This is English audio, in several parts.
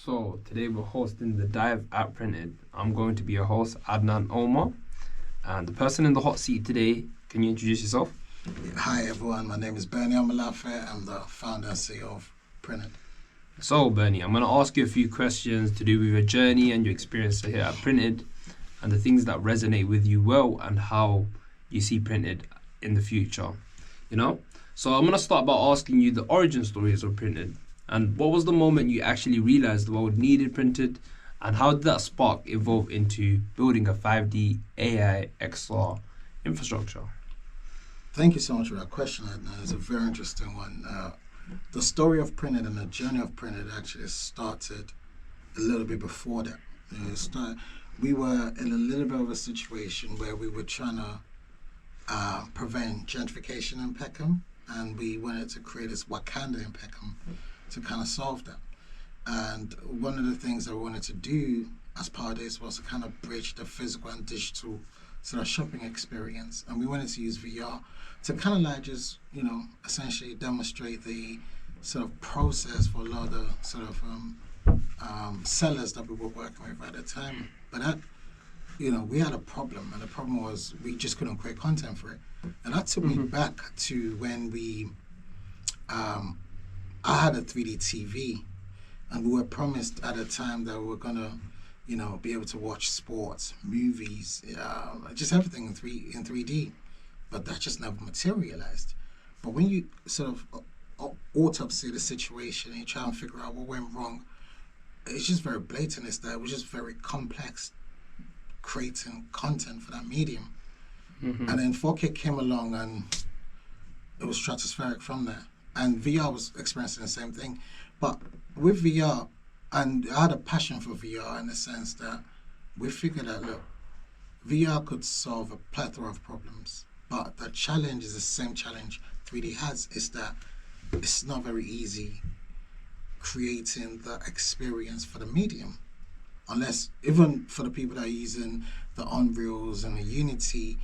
So today we're hosting the Dive at Printed. I'm going to be your host, Adnan Omar, and the person in the hot seat today. Can you introduce yourself? Hi everyone, my name is Bernie Amalafe. I'm the founder and CEO of Printed. So Bernie, I'm going to ask you a few questions to do with your journey and your experience here at Printed, and the things that resonate with you well, and how you see Printed in the future. So I'm going to start by asking you the origin stories of Printed. And what was the moment you actually realized the world needed Printed, and how did that spark evolve into building a 5D AI XR infrastructure? Thank you so much for that question, Adnan. It's a very interesting one. The story of Printed and the journey of Printed actually started a little bit before that. We were in a little bit of a situation where we were trying to prevent gentrification in Peckham, and we wanted to create this Wakanda in Peckham to kind of solve that. And one of the things that we wanted to do as part of this was to kind of bridge the physical and digital sort of shopping experience. And we wanted to use VR to kind of like just, essentially demonstrate the sort of process for a lot of the sort of sellers that we were working with at the time. But that, we had a problem, and the problem was we just couldn't create content for it. And that took me back to when I had a 3D TV, and we were promised at a time that we were gonna, be able to watch sports, movies, just everything in 3D, but that just never materialized. But when you sort of autopsy the situation and you try and figure out what went wrong, it's just very blatant. It's that it was just very complex creating content for that medium. And then 4K came along, and it was stratospheric from there. And VR was experiencing the same thing. But with VR, and I had a passion for VR in the sense that we figured out, look, VR could solve a plethora of problems, but the challenge is the same challenge 3D has, is that it's not very easy creating the experience for the medium. Unless, even for the people that are using the Unreals and the Unity,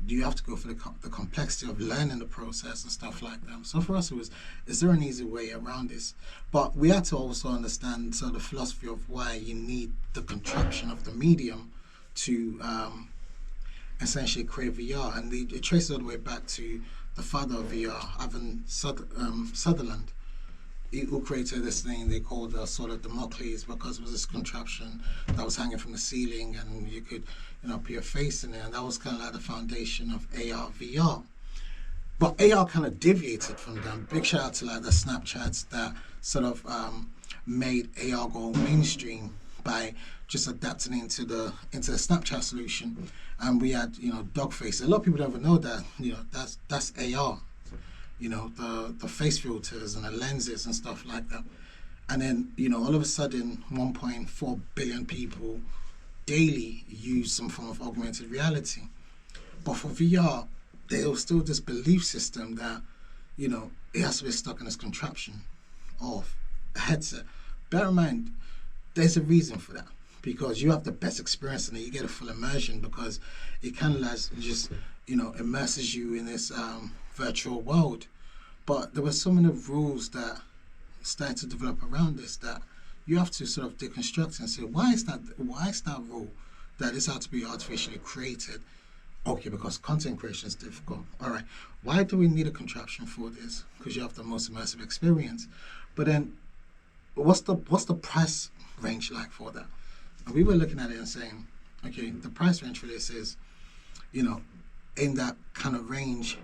you have to go for the complexity of learning the process and stuff like that. So for us, it was, is there an easy way around this? But we had to also understand the philosophy of why you need the contraption of the medium to essentially create VR. And it traces all the way back to the father of VR, Ivan Sutherland, who created this thing they called the Sword of Damocles, because it was this contraption that was hanging from the ceiling, and you could put your face in it, and that was kind of like the foundation of AR VR. But AR kind of deviated from them. Big shout out to like the Snapchats that sort of made AR go mainstream by just adapting into the Snapchat solution. And we had Dogface. A lot of people don't even know that that's AR. The face filters and the lenses and stuff like that. And then, all of a sudden, 1.4 billion people daily use some form of augmented reality. But for VR, there was still this belief system that, it has to be stuck in this contraption of a headset. Bear in mind, there's a reason for that, because you have the best experience and you get a full immersion, because it kind of like just, immerses you in this virtual world. But there were so many rules that started to develop around this that you have to sort of deconstruct and say, why is that rule that this had to be artificially created? Okay, because content creation is difficult. All right, why do we need a contraption for this? Because you have the most immersive experience. But then, what's the price range like for that? And we were looking at it and saying, okay, the price range for this is, in that kind of range,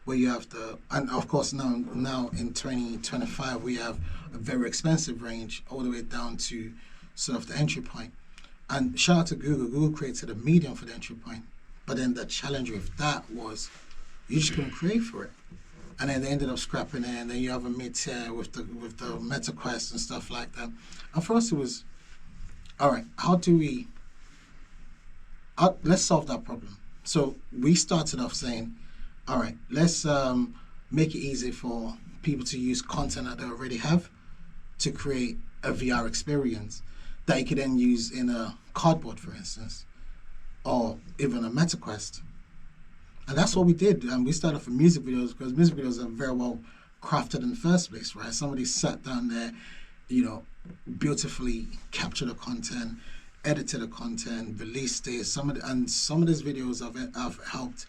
where you have and of course now in 2025 we have a very expensive range all the way down to sort of the entry point. And shout out to Google. Google created a medium for the entry point, but then the challenge with that was you just couldn't create for it. And then they ended up scrapping it, and then you have a mid-tier with the MetaQuest and stuff like that. And for us it was, all right, let's solve that problem. So we started off saying, all right, let's make it easy for people to use content that they already have to create a VR experience that you could then use in a cardboard, for instance, or even a MetaQuest. And that's what we did. And we started off with music videos, because music videos are very well crafted in the first place, right? Somebody sat down there beautifully capture the content, edited the content, released it. Some of these videos have helped,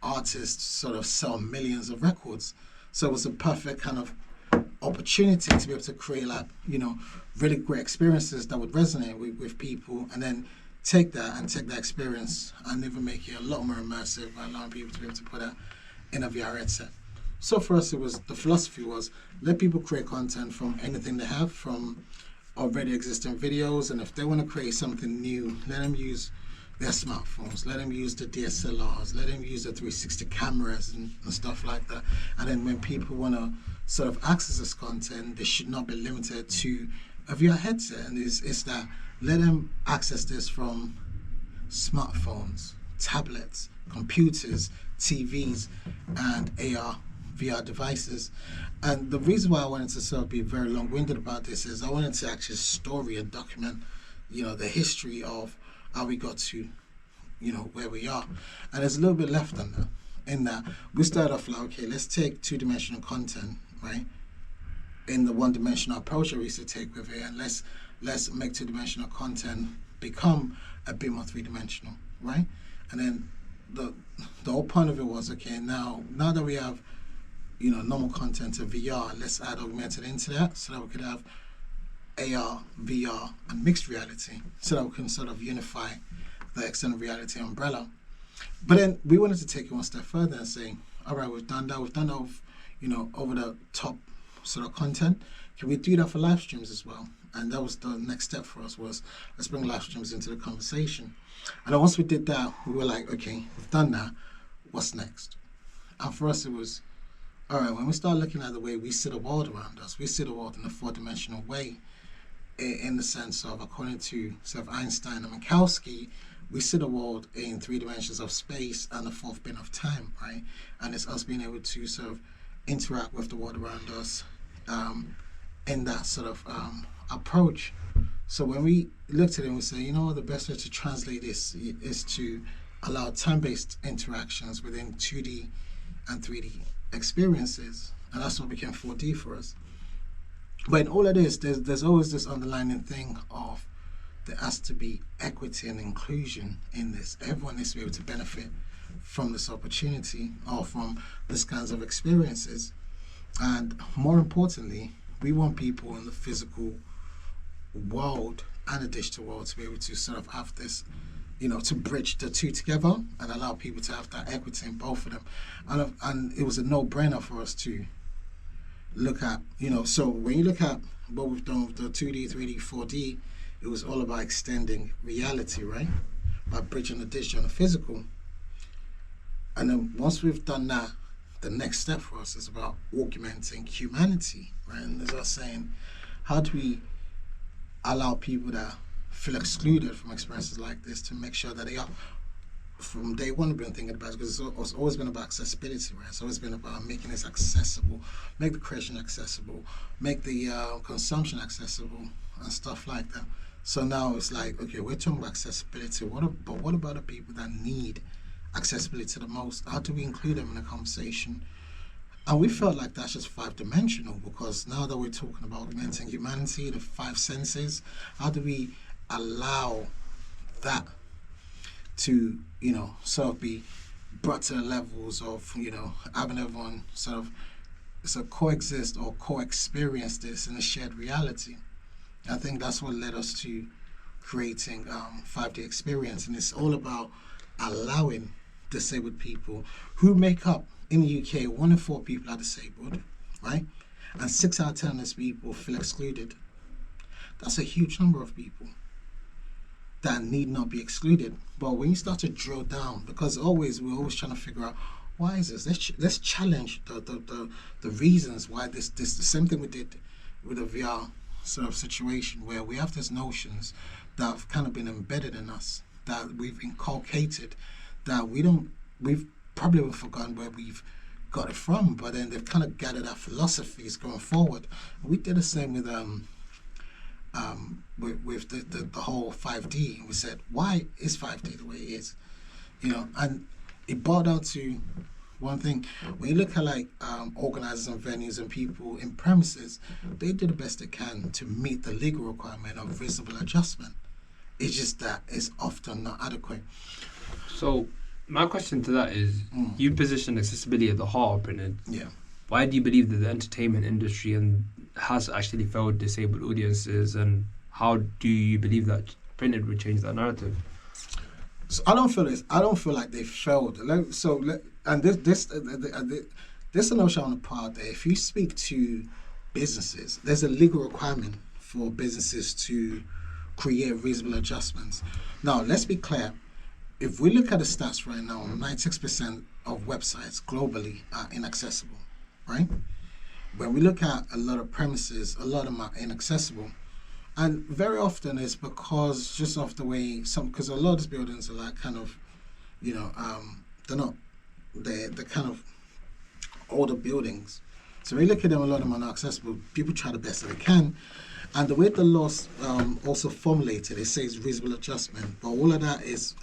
artists sort of sell millions of records. So it was a perfect kind of opportunity to be able to create really great experiences that would resonate with people, and then take that experience and even make it a lot more immersive by allowing people to be able to put that in a VR headset. So for us, the philosophy was let people create content from anything they have, from already existing videos, and if they want to create something new, let them use their smartphones, let them use the DSLRs, let them use the 360 cameras and stuff like that. And then when people want to sort of access this content, they should not be limited to a VR headset. And it's that let them access this from smartphones, tablets, computers, TVs, and AR, VR devices. And the reason why I wanted to sort of be very long-winded about this is I wanted to actually story and document, the history of how we got to, where we are. And there's a little bit left on that. In that we started off like, okay, let's take two-dimensional content, right? In the one-dimensional approach that we used to take with it, and let's make two-dimensional content become a bit more three-dimensional, right? And then the whole point of it was, okay, now that we have, normal content of VR, let's add augmented into that so that we could have AR, VR, and mixed reality, so that we can sort of unify the extended reality umbrella. But then we wanted to take it one step further and say, all right, we've done that over the top sort of content. Can we do that for live streams as well? And that was the next step for us, was let's bring live streams into the conversation. And then once we did that, we were like, okay, we've done that, what's next? And for us it was, all right, when we start looking at the way we see the world around us, we see the world in a four-dimensional way, in the sense of, according to sort of Einstein and Minkowski, we see the world in 3 dimensions of space and the fourth bit of time, right? And it's us being able to sort of interact with the world around us in that sort of approach. So when we looked at it, we say, the best way to translate this is to allow time-based interactions within 2D and 3D experiences, and that's what became 4D for us. But in all of this, there's always this underlying thing of there has to be equity and inclusion in this. Everyone needs to be able to benefit from this opportunity or from these kinds of experiences. And more importantly, we want people in the physical world and the digital world to be able to sort of have this, to bridge the two together and allow people to have that equity in both of them. And it was a no-brainer for us to look at, so when you look at what we've done with the 2D, 3D, 4D, it was all about extending reality, right? By bridging the digital and the physical. And then once we've done that, the next step for us is about augmenting humanity, right? And as I was saying, how do we allow people that feel excluded from experiences like this to make sure that they are, from day one, we've been thinking about it, because it's always been about accessibility, right? It's always been about making this accessible, make the creation accessible, make the consumption accessible, and stuff like that. So now it's like, okay, we're talking about accessibility, but what about the people that need accessibility the most? How do we include them in the conversation? And we felt like that's just 5-dimensional, because now that we're talking about augmenting humanity, the 5 senses, how do we allow that to, sort of be brought to the levels of, having everyone sort of coexist or co-experience this in a shared reality? I think that's what led us to creating 5D experience, and it's all about allowing disabled people who make up, in the UK, 1 in 4 people are disabled, right? And 6 out of 10 of these people feel excluded. That's a huge number of people that need not be excluded. But when you start to drill down, because we're always trying to figure out, why is this? Let's challenge the reasons why this. The same thing we did with the VR sort of situation, where we have these notions that have kind of been embedded in us, that we've inculcated, that we've probably forgotten where we've got it from, but then they've kind of gathered our philosophies going forward. We did the same with the whole 5D. We said, why is 5D the way it is? And it boiled down to one thing. When you look at like organizers and venues and people in premises, they do the best they can to meet the legal requirement of reasonable adjustment. It's just that it's often not adequate. So my question to that is, you position accessibility at the heart of printed. Yeah. Why do you believe that the entertainment industry has actually failed disabled audiences, and how do you believe that printed would change that narrative? So I don't feel this. I don't feel like they failed. And this is a notion I want to put out there. If you speak to businesses, there's a legal requirement for businesses to create reasonable adjustments. Now, let's be clear. If we look at the stats right now, 96% of websites globally are inaccessible, right? When we look at a lot of premises, a lot of them are inaccessible. And very often it's because just of the way because a lot of these buildings are like kind of, they're kind of older buildings. So when you look at them, a lot of them are not accessible. People try the best that they can. And the way the law's also formulated, it says reasonable adjustment, but all of that is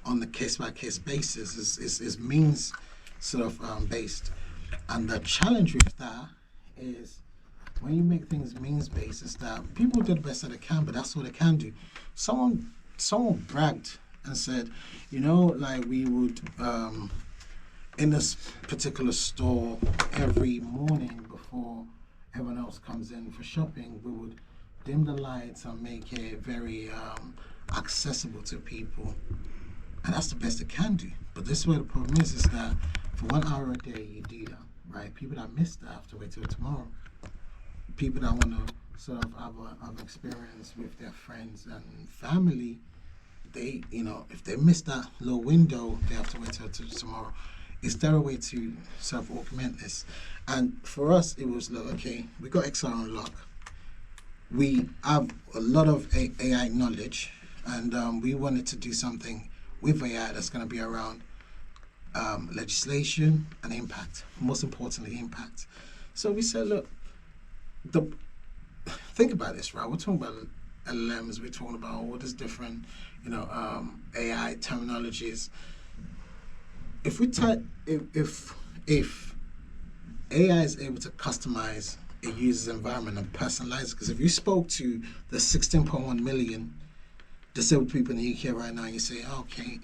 on the case-by-case basis, is means sort of based. And the challenge with that is when you make things means-based, is that people do the best that they can, but that's all they can do. Someone bragged and said, like we would, in this particular store, every morning before everyone else comes in for shopping, we would dim the lights and make it very accessible to people. And that's the best it can do. But this is where the problem is that for 1 hour a day you do that, right? People that miss that have to wait till tomorrow. People that want to sort of have experience with their friends and family, they, if they miss that little window, they have to wait till tomorrow. Is there a way to sort of augment this? And for us, it was like, okay, we got XR on lock. We have a lot of AI knowledge, and we wanted to do something with AI that's going to be around legislation and impact. Most importantly, impact. So we said, look, think about this, right? We're talking about LLMs. We're talking about all these different, AI terminologies. If AI is able to customize a user's environment and personalize it, because if you spoke to the 16.1 million disabled people in the UK right now, you say, okay,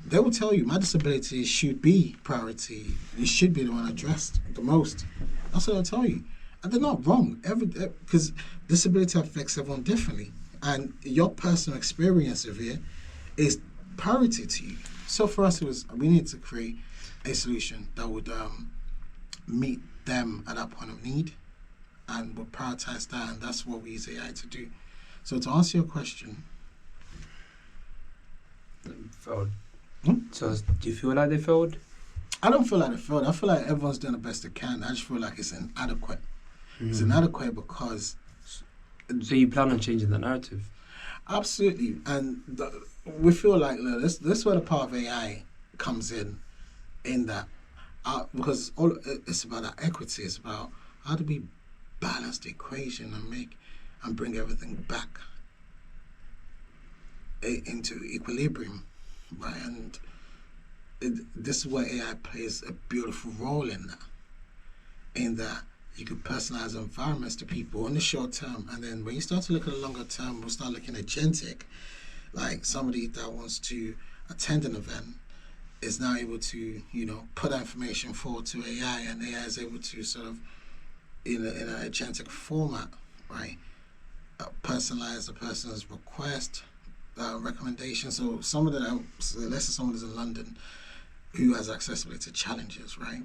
they will tell you my disability should be priority. You should be the one addressed the most. That's what they'll tell you. And they're not wrong, because disability affects everyone differently. And your personal experience of it is priority to you. So for us, we need to create a solution that would meet them at that point of need, and we'll prioritize that, and that's what we use AI to do. So to answer your question, failed. So do you feel like they failed? I don't feel like they failed. I feel like everyone's doing the best they can. I just feel like it's inadequate. It's inadequate because. So you plan on changing the narrative? Absolutely, and we feel like this is where the power of AI comes in that. Because it's about that equity. It's about how do we balance the equation and bring everything back into equilibrium, right? And this is where AI plays a beautiful role in that you could personalize environments to people in the short term, and then when you start to look at the longer term, we'll start looking at agentic, like somebody that wants to attend an event is now able to, put that information forward to AI, and AI is able to sort of, in an agentic format, right, personalize the person's request, recommendation. So let's say someone is in London who has accessibility challenges, right,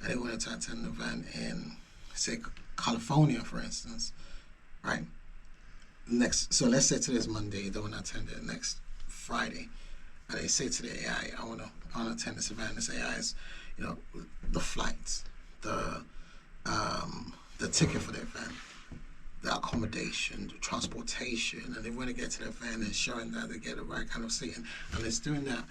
and they wanted to attend an event in, say, California, for instance, right? So let's say today's Monday, they want to attend it next Friday. And they say to the AI, I want to attend this event. This AI is, the flights, the ticket for the event, the accommodation, the transportation, and they want to get to the event and showing that they get the right kind of seating. And it's doing that,